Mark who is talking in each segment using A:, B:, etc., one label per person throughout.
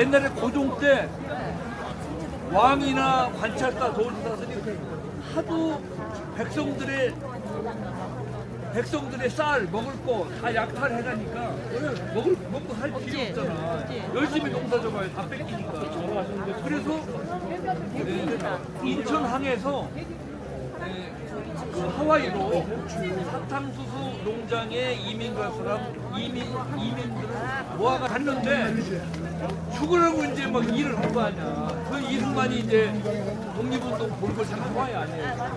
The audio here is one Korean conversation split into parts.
A: 옛날에 고종 때 왕이나 관찰사, 도지사들이 하도 백성들의 쌀 먹을 거 다 약탈해가니까 먹고 살 필요 없잖아. 열심히 농사 져봐요. 다 뺏기니까. 그래서 인천항에서 그 하와이로 사탕수수 농장에 이민 갈 사람 이민들을 모아가 갔는데 죽으라고 이제 막 일을 한 거 아니야. 그 이승만이 이제 독립운동 본 것이 하와이 아니에요.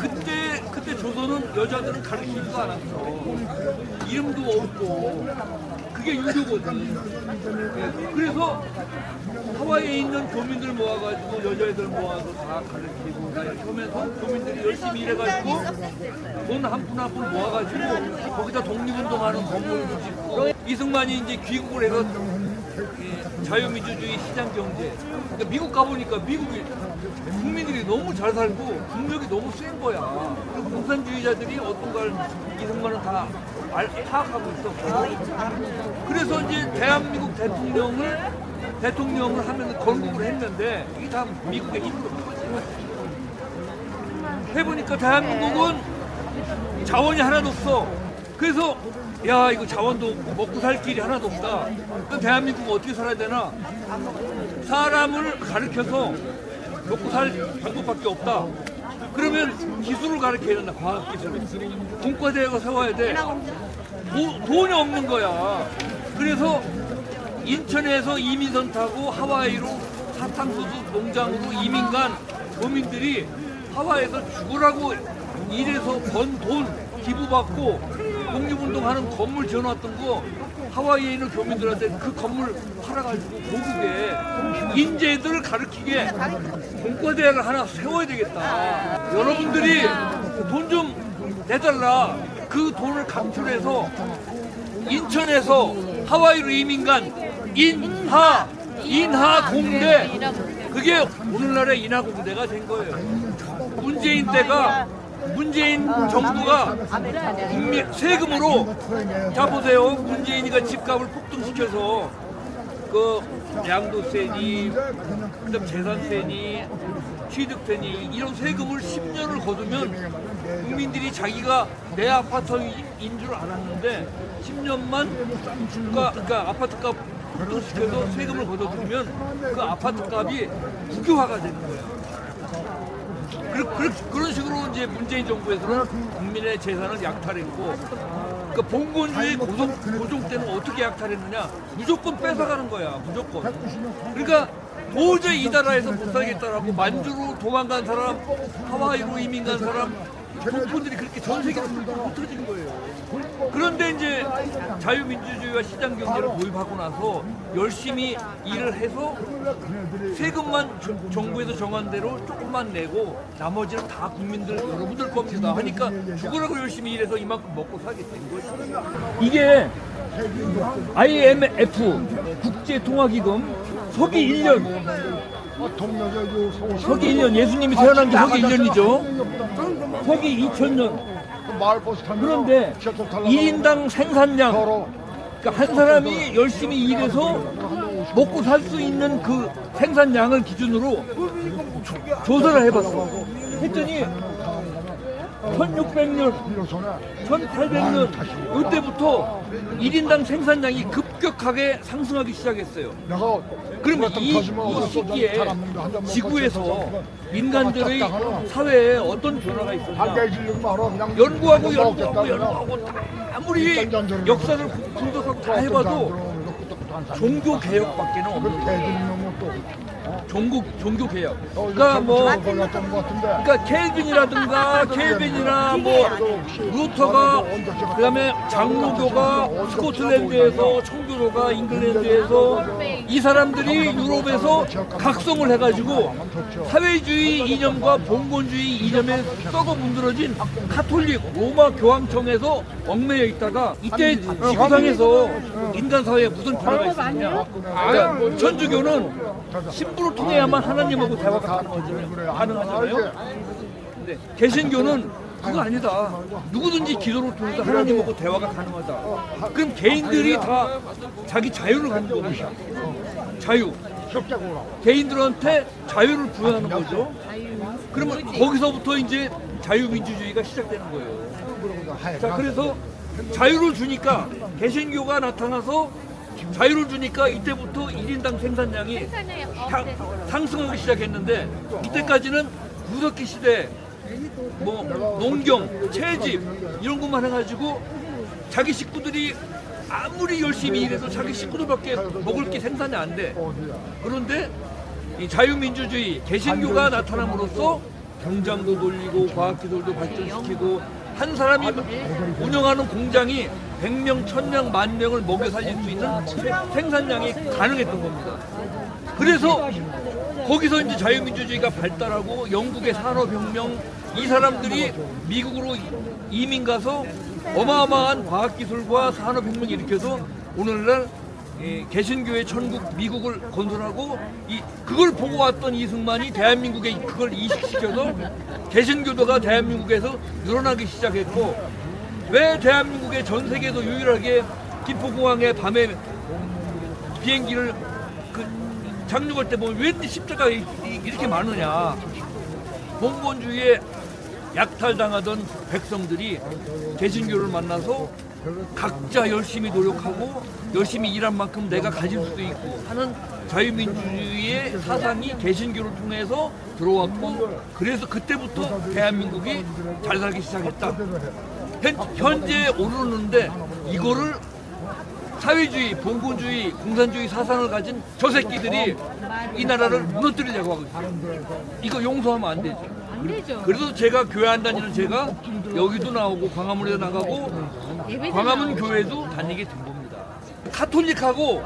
A: 그때 조선은 여자들은 가르치지도 않았어. 이름도 없고 그게 유교거든. 그래서 하와이에 있는 교민들 모아가지고 여자애들 모아서 다 가르치고 이렇게 하면서 교민들이 열심히 일해가지고 돈 한 푼 한 푼 모아가지고 거기다 독립운동하는 건물도 짓고 이승만이 이제 귀국을 해서 자유민주주의 시장경제. 그러니까 미국 가보니까 미국이 국민들이 너무 잘 살고 국력이 너무 센 거야. 그리고 공산주의자들이 어떤 걸 이승만은 다 파악하고 있었고. 그래서 이제 대한민국 대통령을 하면 건국을 했는데 이게 다 미국의 힘으로 해보니까 대한민국은 자원이 하나도 없어. 그래서 야 이거 자원도 먹고 살 길이 하나도 없다. 그럼 대한민국은 어떻게 살아야 되나? 사람을 가르쳐서 먹고 살 방법밖에 없다. 그러면 기술을 가르쳐야 된다. 과학기술. 공과대학을 세워야 돼. 돈이 없는 거야. 그래서 인천에서 이민선 타고 하와이로 사탕수수 농장으로 이민 간 교민들이 하와이에서 죽으라고 일해서 번 돈 기부받고 독립운동하는 건물 지어놨던 거 하와이에 있는 교민들한테 그 건물 팔아가지고 고국에 인재들을 가르치게 공과대학을 하나 세워야 되겠다. 여러분들이 돈 좀 내달라. 그 돈을 각출해서 인천에서 하와이로 이민 간 인하공대, 그게 오늘날의 인하공대가 된 거예요. 문재인 정부가 세금으로, 자 보세요. 문재인이가 집값을 폭등시켜서 그 양도세니, 그다음 재산세니, 취득세니 이런 세금을 10년을 거두면 국민들이 자기가 내 아파트인 줄 알았는데 10년만 그러니까 아파트값 폭등시켜서 세금을 걷어들이면 그 아파트값이 국유화가 되는 거예요. 그런 식으로 이제 문재인 정부에서는 국민의 재산을 약탈했고, 그 봉건주의 고종 때는 어떻게 약탈했느냐? 무조건 뺏어가는 거야, 무조건. 그러니까 도저히 이 나라에서 못 살겠다라고 만주로 도망간 사람, 하와이로 이민 간 사람, 종편들이 그렇게 전 세계로 흩어진 거예요. 그런데 이제 자유민주주의와 시장경제를 도입하고 나서 열심히 일을 해서 세금만 정부에서 정한 대로 조금만 내고 나머지는 다 국민들 여러분들 겁니다 하니까 죽으라고 열심히 일해서 이만큼 먹고 살게 된 거죠. 이게 IMF 국제통화기금 서기 1년 서기 1년, 예수님이 태어난 게 서기 1년이죠. 서기 2000년. 그런데 1인당 생산량, 그러니까 한 사람이 열심히 일해서 먹고 살 수 있는 그 생산량을 기준으로 조사를 해봤어. 했더니 1600년, 1800년 이때부터 1인당 생산량이 급격하게 상승하기 시작했어요. 그러면 이 시기에 지구에서 인간들의 사회에 어떤 변화가 있었냐? 연구하고 아무리 역사를 분석하고 다 해봐도 종교 개혁밖에 없는 거예요. 종교 개혁. 그러니까 켈빈이나 뭐 루터가, 그다음에 장로교가 스코틀랜드에서, 청교도가 잉글랜드에서, 이 사람들이 유럽에서 각성을 해가지고 사회주의 이념과 봉건주의 이념에 썩어 문드러진 카톨릭 로마 교황청에서 얽매여 있다가 이때 지구상에서 인간 사회에 무슨 변화가 있었냐? 그러니까 천주교는 신부를 통해야만 하나님하고 대화가 가능하잖아요. 근데 개신교는 그거 아니다. 누구든지 기도를 통해서 하나님하고 대화가 가능하다. 그럼 개인들이 다 자기 자유를 갖는 겁니다. 자유. 개인들한테 자유를 부여하는 거죠. 그러면 거기서부터 이제 자유민주주의가 시작되는 거예요. 자, 그래서 자유를 주니까 개신교가 나타나서 자유를 주니까 이때부터 1인당 생산량이 상승하기 시작했는데 이때까지는 구석기 시대 뭐 농경, 채집 이런 것만 해가지고 자기 식구들이 아무리 열심히 일해도 자기 식구들밖에 먹을 게 생산이 안 돼. 그런데 이 자유민주주의 개신교가 나타남으로써 공장도 돌리고 과학기술도 발전시키고 한 사람이 운영하는 공장이 100명, 1000명, 10,000명을 먹여 살릴 수 있는 생산량이 가능했던 겁니다. 그래서 거기서 이제 자유민주주의가 발달하고 영국의 산업혁명, 이 사람들이 미국으로 이민 가서 어마어마한 과학기술과 산업혁명을 일으켜서 오늘날 개신교의 천국 미국을 건설하고 그걸 보고 왔던 이승만이 대한민국에 그걸 이식시켜서 개신교도가 대한민국에서 늘어나기 시작했고, 왜 대한민국의 전 세계에서 유일하게 김포공항에 밤에 비행기를 착륙할 때 보면 왜 십자가 이렇게 많으냐. 봉건주의에 약탈당하던 백성들이 개신교를 만나서 각자 열심히 노력하고 열심히 일한 만큼 내가 가질 수도 있고 하는 자유민주주의의 사상이 개신교를 통해서 들어왔고, 그래서 그때부터 대한민국이 잘 살기 시작했다. 현재 오르는데 이거를 사회주의, 봉건주의, 공산주의 사상을 가진 저 새끼들이 이 나라를 무너뜨리려고 하고 있어요. 이거 용서하면 안 되죠.
B: 안 되죠.
A: 그래서 제가 교회 안 다니는 제가 여기도 나오고 광화문에도 나가고 광화문 교회도 다니게 된 겁니다. 카톨릭하고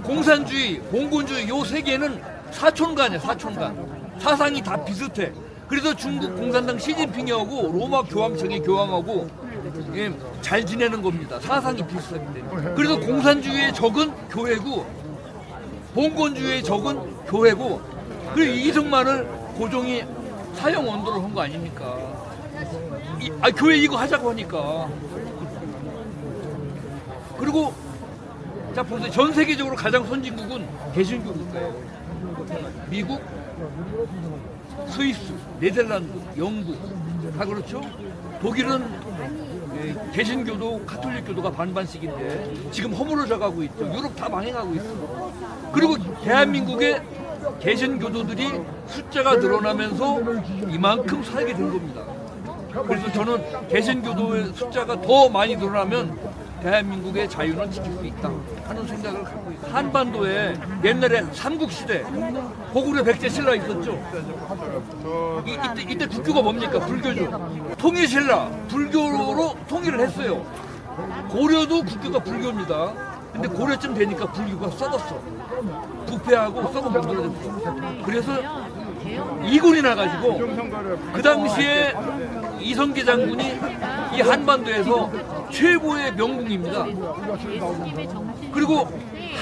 A: 공산주의, 봉건주의 요 세 개는 사촌간이에요. 사촌간. 사상이 다 비슷해. 그래서 중국 공산당 시진핑하고 로마 교황청의 교황하고 잘 지내는 겁니다. 사상이 비슷하기 때문에. 그래서 공산주의의 적은 교회고 봉건주의의 적은 교회고, 그리고 이승만을 고종이 사형 언도를 한 거 아닙니까? 교회 이거 하자고 하니까. 그리고 자 보세요. 전 세계적으로 가장 선진국은 개신교 국가예요. 미국, 스위스, 네덜란드, 영국 다 그렇죠. 독일은 개신교도 카톨릭교도가 반반씩인데 지금 허물어져 가고 있죠. 유럽 다 망해가고 있어. 그리고 대한민국의 개신교도들이 숫자가 늘어나면서 이만큼 살게 된 겁니다. 그래서 저는 개신교도의 숫자가 더 많이 늘어나면 대한민국의 자유는 지킬 수 있다 하는 생각을 갖고 있어요. 한반도에 옛날에 삼국시대 고구려 백제 신라 있었죠. 이때 국교가 뭡니까? 불교죠. 통일신라 불교로 통일을 했어요. 고려도 국교가 불교입니다. 근데 고려쯤 되니까 불교가 썩었어. 부패하고 썩어 만들어졌어. 그래서 이군이 나가지고 그 당시에 이성계 장군이 이 한반도에서 최고의 명궁입니다. 그리고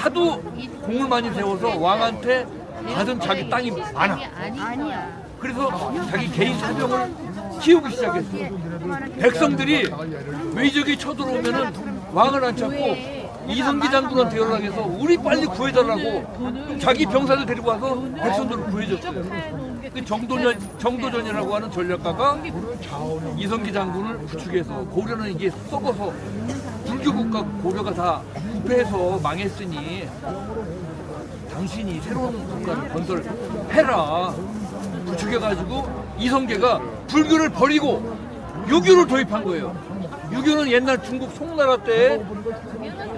A: 하도 공을 많이 세워서 왕한테 받은 자기 땅이 많아. 그래서 자기 개인 사병을 키우기 시작했어요. 백성들이 외적이 쳐들어오면은 왕을 안 찾고 이성기 장군한테 연락해서 우리 빨리 구해달라고 자기 병사들 데리고 와서 백성들을 구해줬어요. 그 정도전이라고 하는 전략가가 이성기 장군을 부축해서, 고려는 이게 썩어서 불교국가 고려가 다 부패해서 망했으니 당신이 새로운 국가를 건설해라 부축해가지고 이성계가 불교를 버리고 유교를 도입한 거예요. 유교는 옛날 중국 송나라 때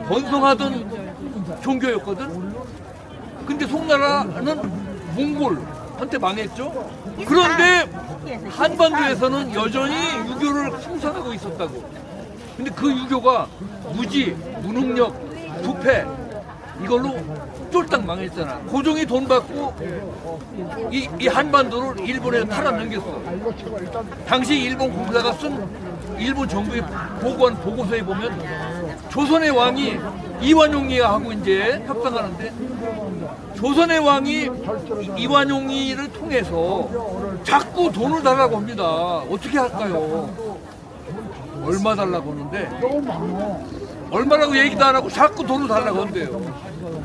A: 번성하던 종교였거든. 근데 송나라는 몽골한테 망했죠. 그런데 한반도에서는 여전히 유교를 생산하고 있었다고. 근데 그 유교가 무지, 무능력, 부패 이걸로 쫄딱 망했잖아. 고종이 돈 받고 이 한반도를 일본에 팔아넘겼어. 당시 일본 공사가 쓴 일본 정부에 보고한 보고서에 보면 조선의 왕이 이완용이하고 이제 협상하는데 조선의 왕이 이완용이를 통해서 자꾸 돈을 달라고 합니다. 어떻게 할까요? 얼마 달라고 하는데 얼마라고 얘기도 안 하고 자꾸 돈을 달라고 한대요.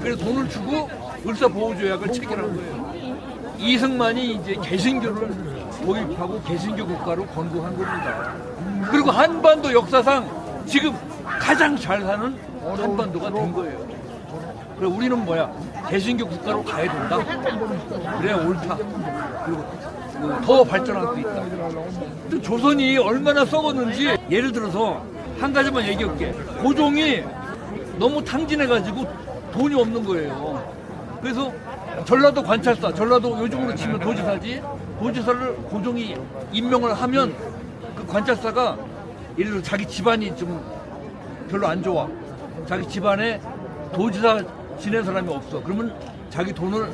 A: 그래서 돈을 주고 을사보호조약을 체결한 거예요. 이승만이 이제 개신교를 도입하고 개신교 국가로 건국한 겁니다. 그리고 한반도 역사상 지금 가장 잘 사는 한반도가 된 거예요. 그래 우리는 뭐야? 개신교 국가로 가야 된다. 그래야 옳다. 그리고 더 발전할 수 있다. 또 조선이 얼마나 썩었는지 예를 들어서 한 가지만 얘기할게. 고종이 너무 탕진해가지고 돈이 없는 거예요. 그래서 전라도 관찰사, 전라도 요즘으로 치면 도지사지, 도지사를 고종이 임명을 하면 그 관찰사가 예를 들어 자기 집안이 좀 별로 안 좋아. 자기 집안에 도지사 지낸 사람이 없어. 그러면 자기 돈을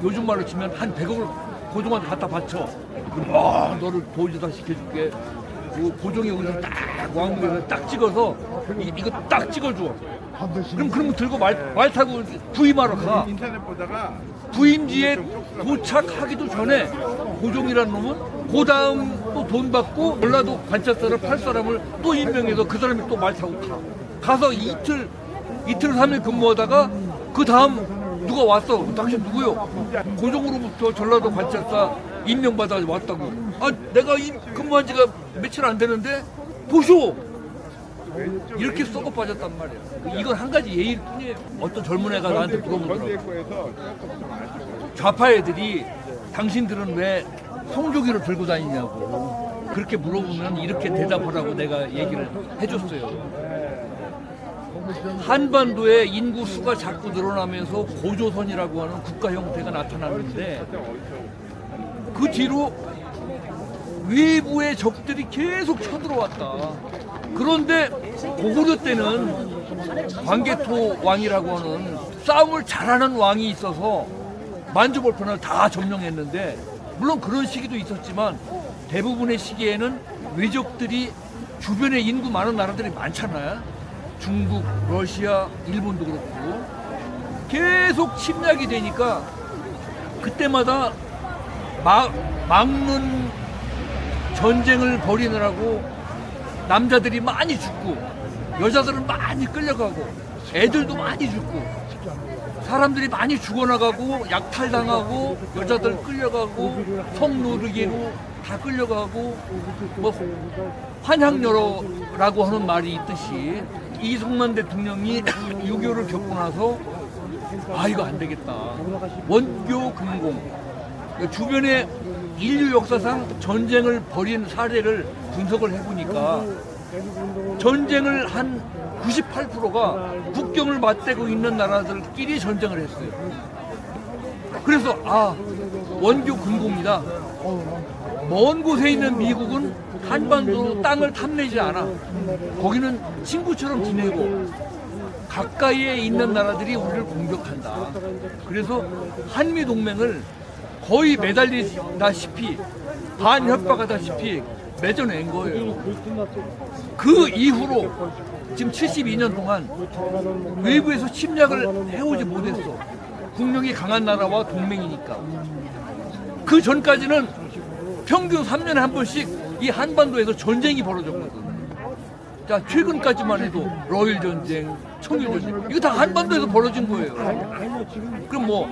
A: 요즘 말로 치면 한 100억을 고종한테 갖다 바쳐. 그럼 너를 도지사 시켜줄게. 고종이 여기서 딱 왕궁에서 딱 찍어서 이거 딱 찍어줘. 그럼 그런 거 들고 말 타고 부임하러 가.
B: 인터넷 보다가
A: 부임지에 도착하기도 전에 고종이라는 놈은 그 다음 또 돈 받고 전라도 관찰사를 팔 사람을 또 임명해서 그 사람이 또 말 타고 가. 가서 이틀 3일 근무하다가 그 다음 누가 왔어. 당신 누구요? 고종으로부터 전라도 관찰사 임명받아 왔다고. 아 내가 근무한 지가 며칠 안 되는데 보쇼. 이렇게 썩어 빠졌단 말이야. 이건 한 가지 예일 뿐이에요. 어떤 젊은 애가 나한테 물어보더라고. 좌파 애들이 당신들은 왜 성조기를 들고 다니냐고 그렇게 물어보면 이렇게 대답하라고 내가 얘기를 해줬어요. 한반도의 인구 수가 자꾸 늘어나면서 고조선이라고 하는 국가 형태가 나타났는데 그 뒤로 외부의 적들이 계속 쳐들어왔다. 그런데 고구려 때는 광개토 왕이라고 하는 싸움을 잘하는 왕이 있어서 만주벌편을 다 점령했는데 물론 그런 시기도 있었지만 대부분의 시기에는 외적들이 주변에 인구 많은 나라들이 많잖아요. 중국, 러시아, 일본도 그렇고 계속 침략이 되니까 그때마다 막는 전쟁을 벌이느라고 남자들이 많이 죽고 여자들은 많이 끌려가고 애들도 많이 죽고 사람들이 많이 죽어나가고 약탈당하고 여자들 끌려가고 성노르기로 다 끌려가고 뭐 환향여로라고 하는 말이 있듯이 이승만 대통령이 6.25를 겪고 나서 이거 안 되겠다. 원교 금공 주변에 인류 역사상 전쟁을 벌인 사례를 분석을 해보니까 전쟁을 한 98%가 국경을 맞대고 있는 나라들끼리 전쟁을 했어요. 그래서 원교 금공이다. 먼 곳에 있는 미국은 한반도 땅을 탐내지 않아. 거기는 친구처럼 지내고 가까이에 있는 나라들이 우리를 공격한다. 그래서 한미동맹을 거의 매달리다시피 반협박하다시피 맺어낸 거예요. 그 이후로 지금 72년 동안 외부에서 침략을 해오지 못했어. 국력이 강한 나라와 동맹이니까. 그 전까지는 평균 3년에 한 번씩 이 한반도에서 전쟁이 벌어졌거든. 자, 최근까지만 해도 러일 전쟁, 청일 전쟁 이거 다 한반도에서 벌어진 거예요. 그럼 뭐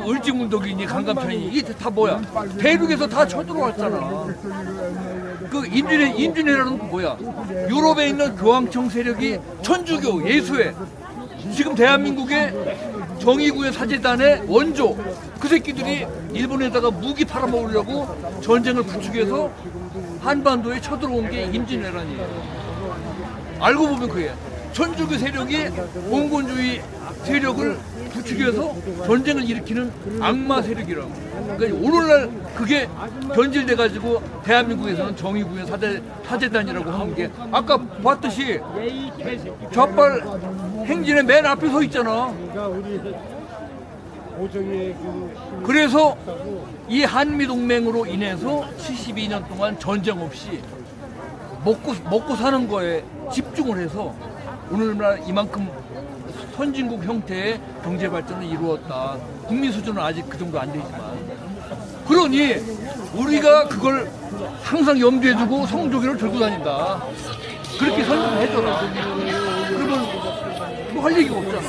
A: 을지문덕이니 강감찬이니 이게 다 뭐야? 대륙에서 다 쳐들어왔잖아. 그 임진왜란은 뭐야? 유럽에 있는 교황청 세력이 천주교, 예수회 지금 대한민국의 정의구현 사제단의 원조 그 새끼들이 일본에다가 무기 팔아먹으려고 전쟁을 부추겨서 한반도에 쳐들어온 게 임진왜란이에요. 알고 보면 그게 천주교 세력이 봉건주의 세력을 부추겨서 전쟁을 일으키는 악마 세력이라고. 그러니까 오늘날 그게 변질돼가지고 대한민국에서는 정의구현 사제단이라고 하는 게 아까 봤듯이 좌빨 행진의 맨 앞에 서 있잖아. 그래서 이 한미동맹으로 인해서 72년 동안 전쟁 없이 먹고 사는 거에 집중을 해서 오늘날 이만큼 선진국 형태의 경제 발전을 이루었다. 국민 수준은 아직 그 정도 안 되지만 그러니 우리가 그걸 항상 염두에 두고 성조기를 들고 다닌다. 그렇게 설명해줘라. 그러면 뭐 할 얘기가 없잖아.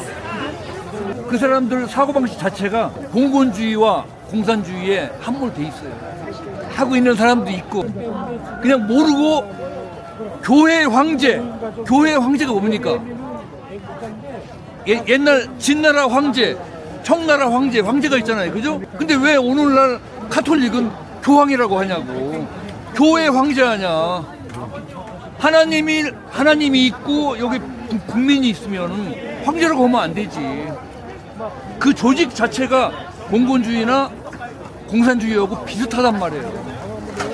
A: 그 사람들 사고방식 자체가 공권주의와 공산주의에 함몰돼 있어요. 하고 있는 사람도 있고 그냥 모르고 교회 황제가 뭡니까? 옛날 진나라 황제, 청나라 황제가 있잖아요. 그죠? 근데 왜 오늘날 카톨릭은 교황이라고 하냐고. 교회 황제 하냐. 하나님이 있고 여기 국민이 있으면 황제라고 하면 안 되지. 그 조직 자체가 공권주의나 공산주의하고 비슷하단 말이에요.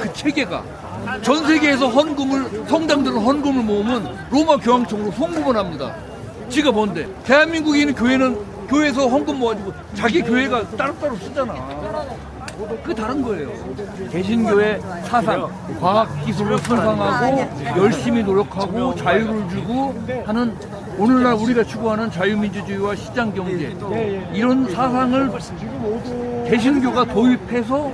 A: 그 체계가. 전 세계에서 성당들은 헌금을 모으면 로마 교황청으로 송금을 합니다. 지가 뭔데? 대한민국에 있는 교회에서 헌금 모아가지고 자기 교회가 따로따로 쓰잖아. 그게 다른 거예요. 개신교의 사상, 과학기술을 선상하고 열심히 노력하고 자유를 주고 하는 오늘날 우리가 추구하는 자유민주주의와 시장경제 이런 사상을 개신교가 도입해서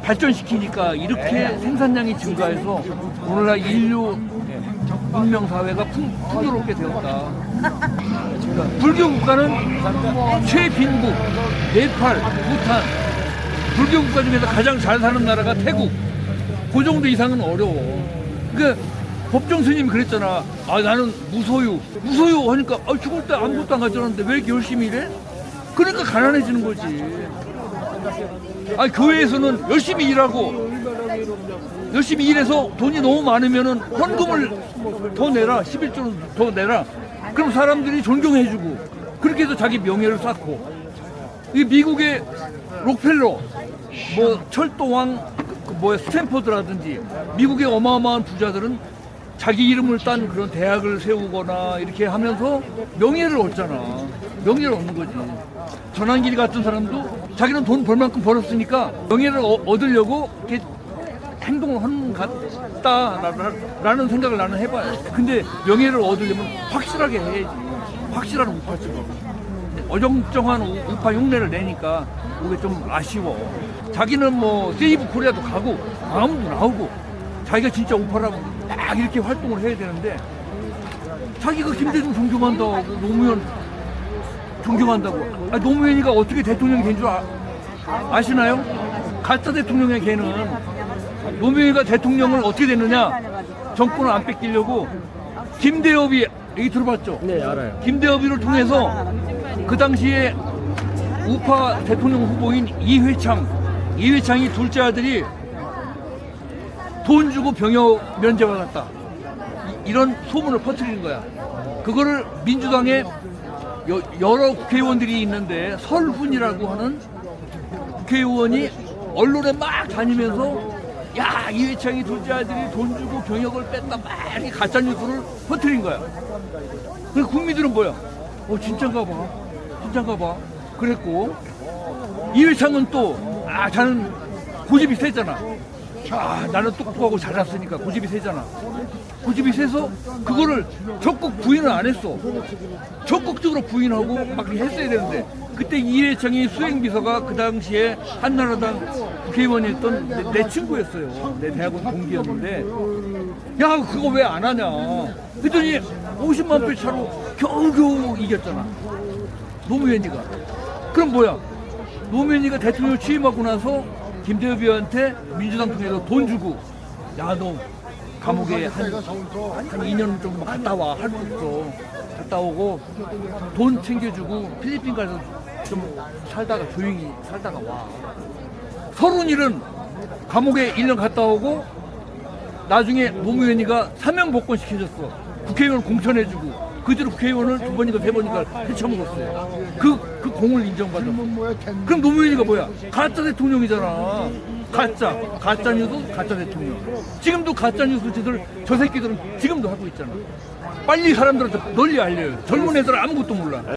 A: 발전시키니까 이렇게 생산량이 증가해서 오늘날 인류 문명사회가 풍요롭게 되었다. 그러니까 불교 국가는 최빈국, 네팔, 부탄 불교 국가 중에서 가장 잘 사는 나라가 태국. 그 정도 이상은 어려워. 그러니까 법정 스님이 그랬잖아. 나는 무소유 하니까 죽을 때 아무것도 안 가져왔는데 왜 이렇게 열심히 일해? 그러니까 가난해지는 거지. 교회에서는 열심히 일해서 돈이 너무 많으면은 헌금을 더 내라, 11조를 더 내라. 그럼 사람들이 존경해주고 그렇게 해서 자기 명예를 쌓고. 이 미국의 록펠러, 철도왕, 스탠퍼드라든지 미국의 어마어마한 부자들은 자기 이름을 딴 그런 대학을 세우거나 이렇게 하면서 명예를 얻잖아. 명예를 얻는 거지. 전환길이 같은 사람도 자기는 돈 벌 만큼 벌었으니까 명예를 얻으려고 이렇게 행동을 하는 것 같다라는 생각을 나는 해봐요. 근데 명예를 얻으려면 확실하게 해야지. 확실한 우파처럼. 어정쩡한 우파 흉내를 내니까 그게 좀 아쉬워. 자기는 세이브 코리아도 가고 마음도 나오고 자기가 진짜 우파라고 딱 이렇게 활동을 해야 되는데 자기가 김대중 존경한다고 노무현 존경한다고. 노무현이가 어떻게 대통령이 된 줄 아시나요? 가짜 대통령의 걔는 노무현이가 대통령을 어떻게 됐느냐? 정권을 안 뺏기려고 김대엽이 얘기 들어봤죠?
B: 네, 알아요.
A: 김대엽이를 통해서 그 당시에 우파 대통령 후보인 이회창이 둘째 아들이 돈 주고 병역 면제받았다. 이런 소문을 퍼뜨리는 거야. 그거를 민주당의 여러 국회의원들이 있는데 설훈이라고 하는 국회의원이 언론에 막 다니면서 이회창이 둘째 아들이 돈 주고 병역을 뺐다 막 이렇게 가짜뉴스를 퍼뜨린 거야. 그래서 국민들은 뭐야? 진짠가 봐. 그랬고 이회창은 또 자는 고집이 세잖아. 나는 똑똑하고 잘났으니까 고집이 세잖아. 고집이 세서 그거를 적극 부인을 안 했어. 적극적으로 부인하고 막 했어야 되는데 그때 이회창이 수행비서가 그 당시에 한나라당 국회의원이었던 내 친구였어요. 내 대학원 동기였는데 그거 왜 안 하냐 그랬더니 50만 표 차로 겨우겨우 이겼잖아. 노무현이가. 그럼 뭐야? 노무현이가 대통령 취임하고 나서 김대엽이한테 민주당 통해서 돈 주고 너 감옥에 한 2년 정도만 갔다 와. 할 수 있어. 갔다 오고 돈 챙겨주고 필리핀 가서 좀 조용히 살다가 와. 서른일은 감옥에 1년 갔다 오고 나중에 노무현이가 사면복권 시켜줬어. 국회의원 공천해주고 그 뒤로 국회의원을 2번인가 3번인가 헤쳐먹었어요. 그 공을 인정받았어. 그럼 노무현이가 뭐야? 가짜 대통령이잖아. 가짜 뉴스, 가짜 대통령. 지금도 가짜 뉴스들 저 새끼들은 지금도 하고 있잖아. 빨리 사람들한테 널리 알려요. 젊은 애들은 아무것도 몰라.